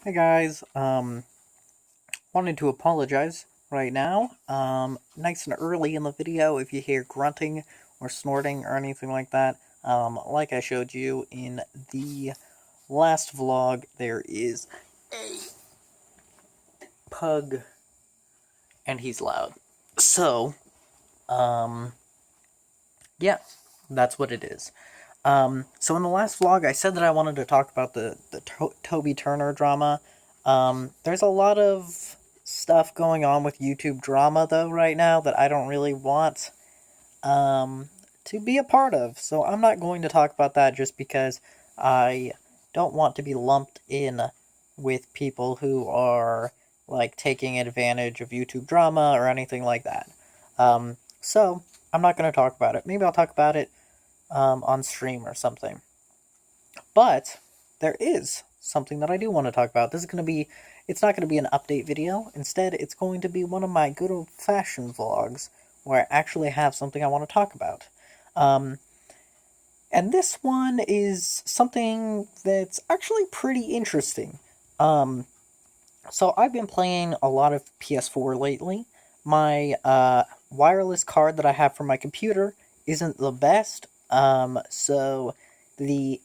Hey guys, wanted to apologize right now. Nice and early in the video if you hear grunting or snorting or anything like that. Like I showed you in the last vlog, there is a pug and he's loud. So, um, yeah, that's what it is. So in the last vlog, I said that I wanted to talk about the Toby Turner drama. There's a lot of stuff going on with YouTube drama, though, right now that I don't really want to be a part of. So I'm not going to talk about that just because I don't want to be lumped in with people who are, like, taking advantage of YouTube drama or anything like that. So I'm not going to talk about it. Maybe I'll talk about it on stream or something. But there is something that I do want to talk about. This is going to be, it's not going to be an update video. Instead, it's going to be one of my good old-fashioned vlogs where I actually have something I want to talk about. Um, and this one is something that's actually pretty interesting. Um, so I've been playing a lot of PS4 lately. My wireless card that I have for my computer isn't the best. So the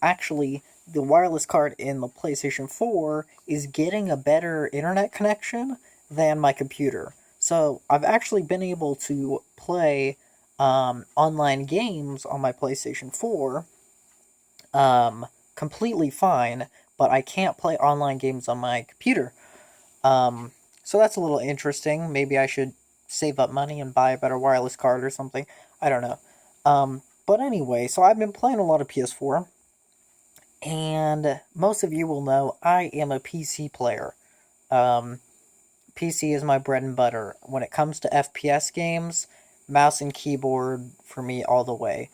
wireless card in the PlayStation 4 is getting a better internet connection than my computer. So I've actually been able to play online games on my PlayStation 4 completely fine, but I can't play online games on my computer. So that's a little interesting. Maybe I should save up money and buy a better wireless card or something. I don't know. But anyway, so I've been playing a lot of PS4, and most of you will know I am a PC player. Um, PC is my bread and butter. When it comes to FPS games, mouse and keyboard for me all the way.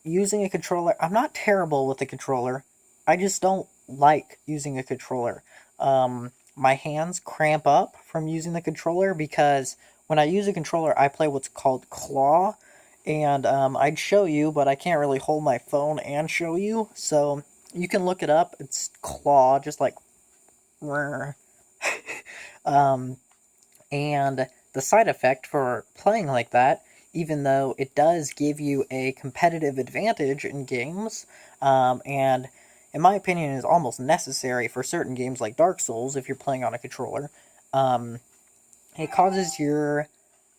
Using a controller, I'm not terrible with a controller. I just don't like using a controller. My hands cramp up from using the controller because when I use a controller, I play what's called claw. And I'd show you, but I can't really hold my phone and show you. So you can look it up. It's claw, just like. um, and the side effect for playing like that, even though it does give you a competitive advantage in games, and in my opinion is almost necessary for certain games like Dark Souls if you're playing on a controller, um, it causes your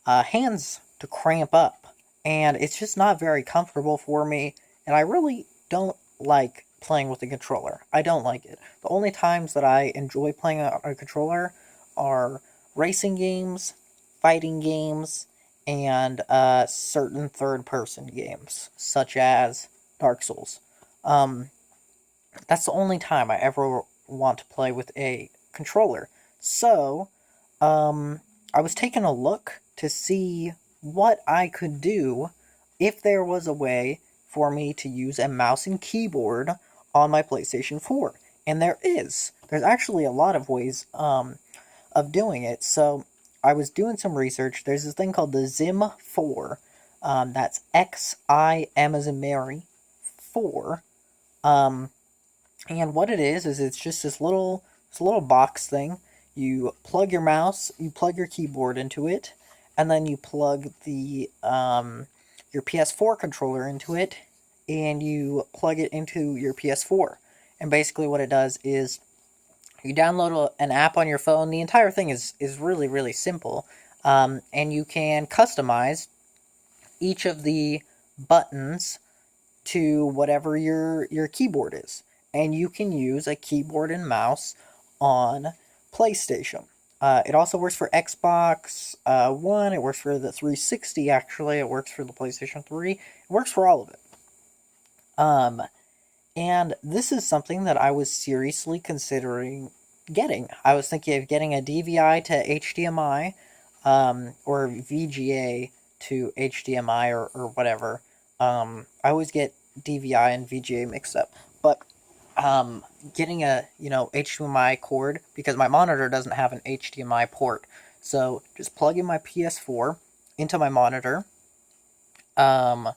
hands to cramp up, and it's just not very comfortable for me, and I really don't like playing with a controller. I don't like it. The only times that I enjoy playing on a controller are racing games, fighting games, and certain third-person games, such as Dark Souls. Um, that's the only time I ever want to play with a controller. So, I was taking a look to see what I could do if there was a way for me to use a mouse and keyboard on my PlayStation 4. And there is. There's actually a lot of ways of doing it. So I was doing some research. There's this thing called the Zim 4. That's XIM as in Mary 4. Um, and what it is it's just this little box thing. You plug your mouse, you plug your keyboard into it, and then you plug the your PS4 controller into it, and you plug it into your PS4. And basically, what it does is you download an app on your phone. The entire thing is really really simple, and you can customize each of the buttons to whatever your keyboard is. And you can use a keyboard and mouse on PlayStation. It also works for Xbox One. It works for the 360, actually. It works for the PlayStation 3. It works for all of it. Um, and this is something that I was seriously considering getting. I was thinking of getting a DVI to HDMI, or VGA to HDMI, or whatever. I always get DVI and VGA mixed up. But getting a HDMI cord, because my monitor doesn't have an HDMI port. So just plugging my PS4 into my monitor, um,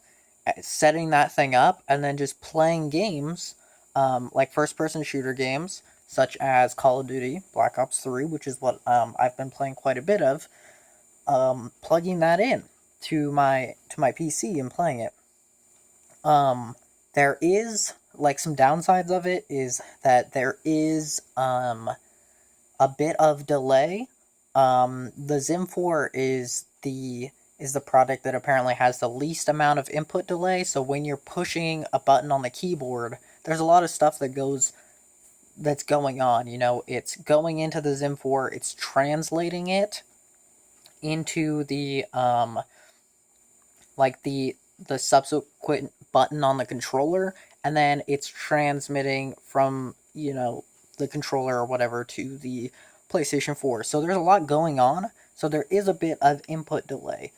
setting that thing up, and then just playing games, like first-person shooter games, such as Call of Duty Black Ops 3, which is what I've been playing quite a bit of, plugging that in to my PC and playing it. There is like some downsides of it is that there is a bit of delay. The Zim 4 is the product that apparently has the least amount of input delay. So when you're pushing a button on the keyboard, there's a lot of stuff that's going on. You know, it's going into the Zim 4, it's translating it into the like the subsequent button on the controller, and then it's transmitting from, you know, the controller or whatever to the PlayStation 4. So there's a lot going on. So there is a bit of input delay.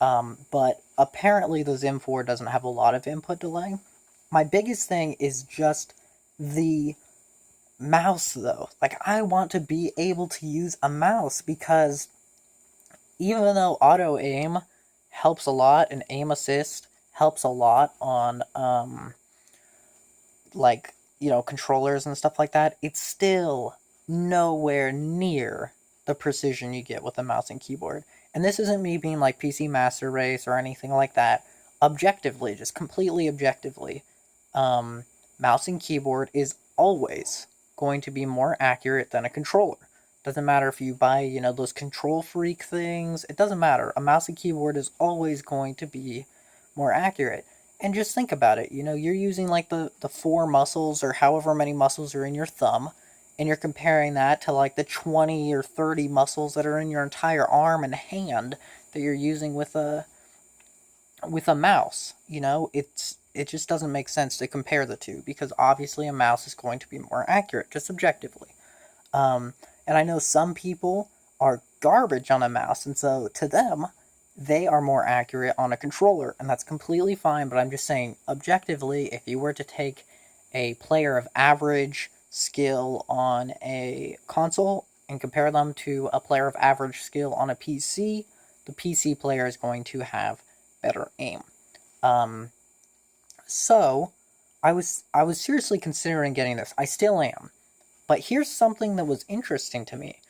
But apparently the Zim 4 doesn't have a lot of input delay. My biggest thing is just the mouse, though. Like, I want to be able to use a mouse, because even though auto aim helps a lot and aim assist helps a lot on like, you know, controllers and stuff like that, it's still nowhere near the precision you get with a mouse and keyboard. And this isn't me being like PC Master Race or anything like that. Objectively, just completely objectively, mouse and keyboard is always going to be more accurate than a controller. Doesn't matter if you buy, you know, those Control Freak things. It doesn't matter. A mouse and keyboard is always going to be more accurate. And just think about it. You know, you're using like the 4 muscles or however many muscles are in your thumb, and you're comparing that to like the 20 or 30 muscles that are in your entire arm and hand that you're using with a mouse. You know, it just doesn't make sense to compare the two, because obviously a mouse is going to be more accurate, just objectively. And I know some people are garbage on a mouse, and so to them, they are more accurate on a controller, and that's completely fine. But I'm just saying, objectively, if you were to take a player of average skill on a console and compare them to a player of average skill on a PC, the PC player is going to have better aim. So I was seriously considering getting this. I still am. But here's something that was interesting to me,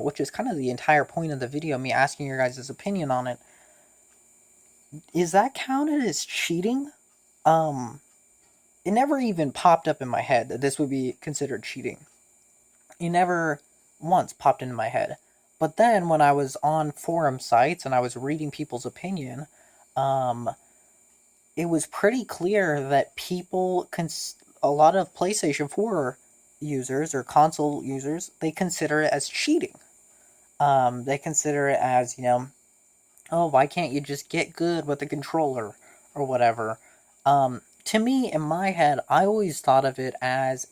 which is kind of the entire point of the video, me asking your guys' opinion on it. Is that counted as cheating? It never even popped up in my head that this would be considered cheating. It never once popped into my head. But then when I was on forum sites and I was reading people's opinion, it was pretty clear that a lot of PlayStation 4 users or console users, they consider it as cheating. They consider it as, you know, oh, why can't you just get good with the controller or whatever? To me, in my head, I always thought of it as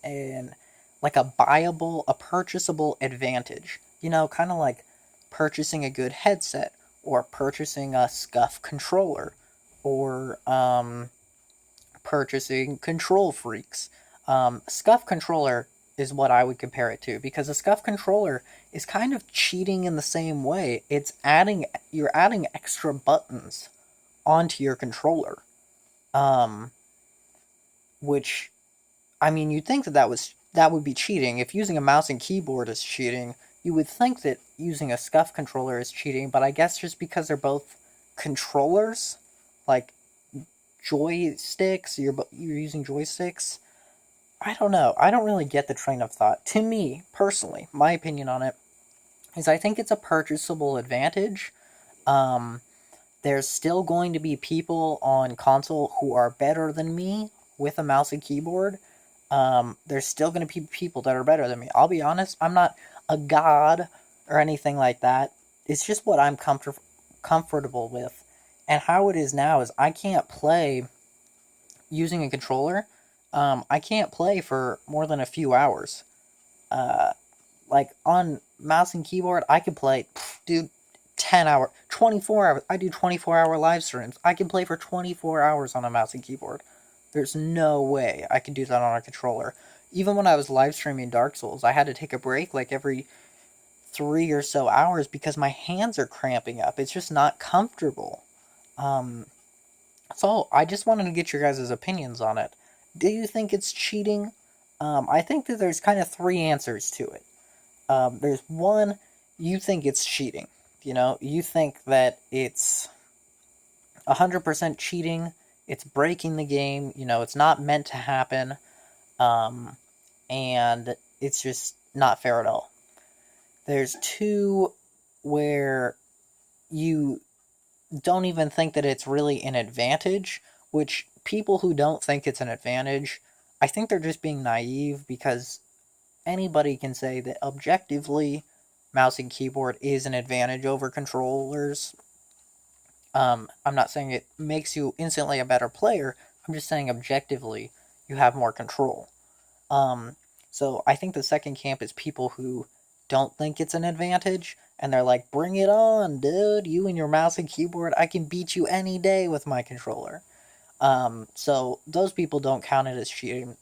like a buyable, a purchasable advantage. You know, kind of like purchasing a good headset or purchasing a scuff controller or purchasing Control Freaks. Scuff controller is what I would compare it to, because a scuff controller is kind of cheating in the same way. You're adding extra buttons onto your controller, which, I mean, you'd think that would be cheating. If using a mouse and keyboard is cheating, you would think that using a scuff controller is cheating. But I guess just because they're both controllers, like joysticks, you're using joysticks. I don't know. I don't really get the train of thought. To me, personally, my opinion on it is I think it's a purchasable advantage. There's still going to be people on console who are better than me with a mouse and keyboard. There's still going to be people that are better than me. I'll be honest, I'm not a god or anything like that. It's just what I'm comfortable with. And how it is now is I can't play using a controller. I can't play for more than a few hours. Like on mouse and keyboard, I can play, dude, 10 hour, 24 hours. I do 24-hour live streams. I can play for 24 hours on a mouse and keyboard. There's no way I could do that on a controller. Even when I was live streaming Dark Souls, I had to take a break like every 3 or so hours because my hands are cramping up. It's just not comfortable. So I just wanted to get your guys' opinions on it. Do you think it's cheating? I think that there's kind of three answers to it. There's one, you think it's cheating. You think that it's 100% cheating, it's breaking the game, it's not meant to happen, um, and it's just not fair at all. There's two where you don't even think that it's really an advantage, which people who don't think it's an advantage, I think they're just being naive because anybody can say that objectively mouse and keyboard is an advantage over controllers. I'm not saying it makes you instantly a better player. I'm just saying objectively you have more control. Um, so I think the second camp is people who don't think it's an advantage and they're like, bring it on, dude. You and your mouse and keyboard, I can beat you any day with my controller. So those people don't count it as cheating.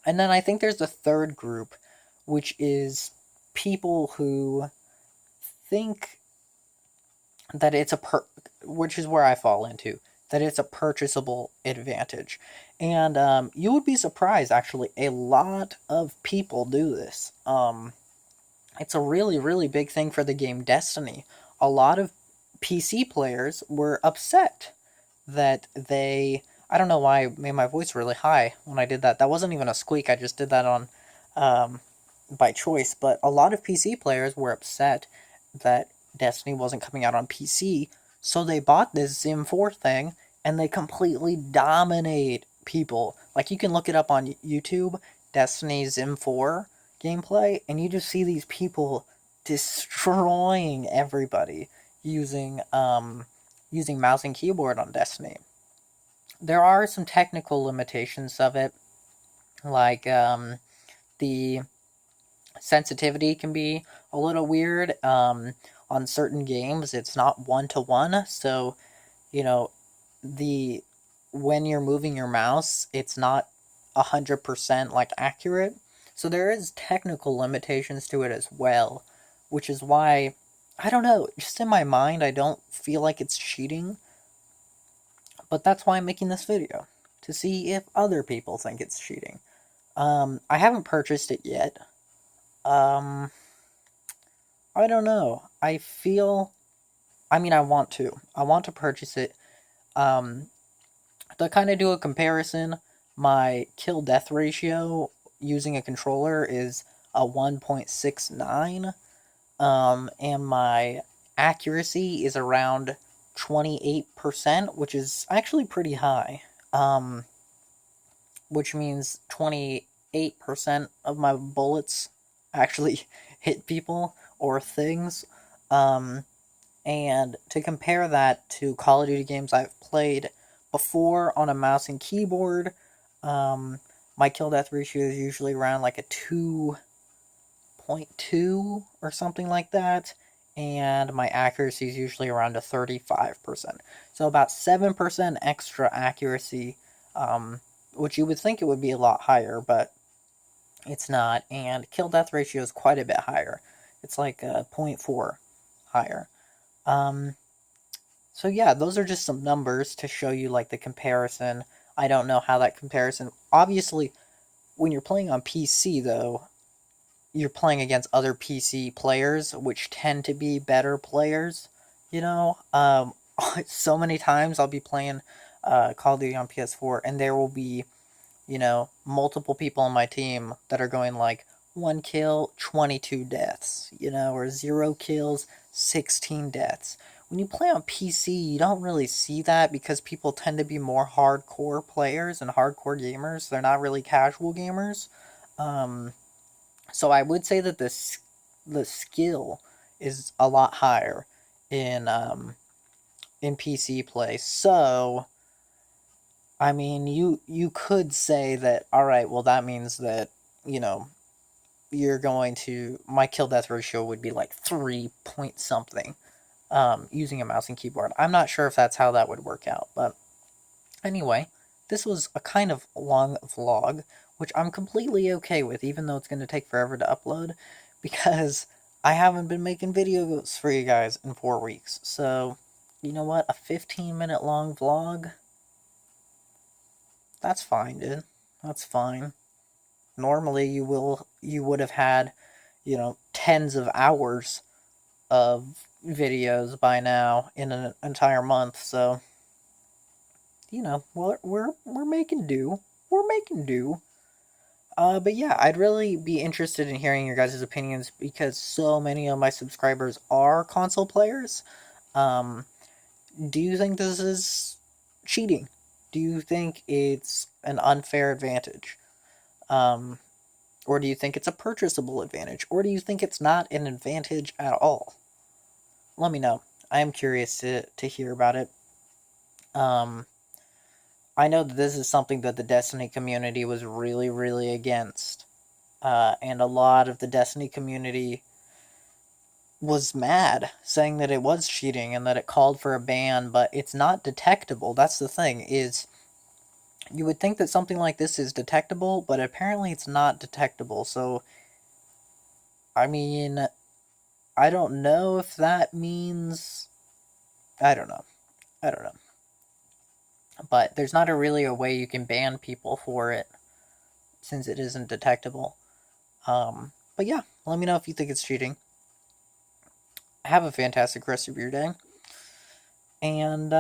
And then I think there's the third group, which is people who think that it's which is where I fall into, that it's a purchasable advantage. And you would be surprised, actually, a lot of people do this. It's a really, really big thing for the game Destiny. A lot of PC players were upset that they. I don't know why I made my voice really high when I did that. That wasn't even a squeak. I just did that on by choice. But a lot of PC players were upset that Destiny wasn't coming out on PC, so they bought this Sim 4 thing and they completely dominate people. Like, you can look it up on YouTube, Destiny Sim 4 gameplay, and you just see these people destroying everybody using using mouse and keyboard on Destiny. There are some technical limitations of it, like the sensitivity can be a little weird. On certain games, it's not 1-to-1, so you know the when you're moving your mouse, it's not 100% like accurate. So there is technical limitations to it as well, which is why I don't know. Just in my mind, I don't feel like it's cheating, but that's why I'm making this video to see if other people think it's cheating. I haven't purchased it yet. Um, I don't know. I feel. I mean, I want to. I want to purchase it. Um, to kind of do a comparison, my kill death ratio using a controller is a 1.69, and my accuracy is around 28%, which is actually pretty high. Which means 28% of my bullets actually hit people or things. Um, and to compare that to Call of Duty games I've played before on a mouse and keyboard, my kill death ratio is usually around like a 2.2 or something like that, and my accuracy is usually around a 35%. So about 7% extra accuracy, which you would think it would be a lot higher, but it's not, and kill death ratio is quite a bit higher. It's like 0.4 higher. So yeah, those are just some numbers to show you like the comparison. I don't know how that comparison. Obviously, when you're playing on PC though, you're playing against other PC players, which tend to be better players. So many times I'll be playing Call of Duty on PS4, and there will be, multiple people on my team that are going like 1 kill, 22 deaths, or 0 kills, 16 deaths. When you play on PC, you don't really see that because people tend to be more hardcore players and hardcore gamers. They're not really casual gamers. So I would say that the skill is a lot higher in PC play. So I mean, you could say that, all right, well that means that you're going to my kill death ratio would be like 3 point something using a mouse and keyboard. I'm not sure if that's how that would work out, but anyway, this was a kind of long vlog, which I'm completely okay with, even though it's going to take forever to upload, because I haven't been making videos for you guys in 4 weeks. So, you know what? A 15-minute long vlog? That's fine, dude. That's fine. normally you would have had, tens of hours of videos by now in an entire month. So, we're making do. We're making do. But yeah, I'd really be interested in hearing your guys' opinions because so many of my subscribers are console players. Um, do you think this is cheating? Do you think it's an unfair advantage? Um, or do you think it's a purchasable advantage? Or do you think it's not an advantage at all? Let me know. I am curious to hear about it. Um, I know that this is something that the Destiny community was really, really against. And a lot of the Destiny community was mad, saying that it was cheating and that it called for a ban, but it's not detectable. That's the thing, is you would think that something like this is detectable, but apparently it's not detectable. So, I mean, I don't know if that means... I don't know. I don't know. But there's not really a way you can ban people for it, since it isn't detectable. But yeah, let me know if you think it's cheating. Have a fantastic rest of your day. And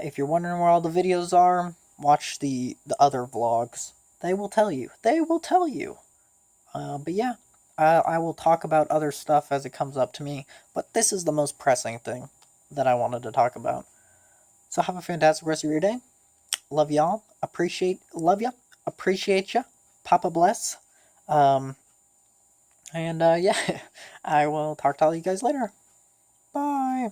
if you're wondering where all the videos are, watch the other vlogs. They will tell you. They will tell you. But yeah, I will talk about other stuff as it comes up to me. But this is the most pressing thing that I wanted to talk about. So have a fantastic rest of your day. Love y'all. Love ya. Appreciate ya. Papa bless. Um, and yeah, I will talk to all you guys later. Bye.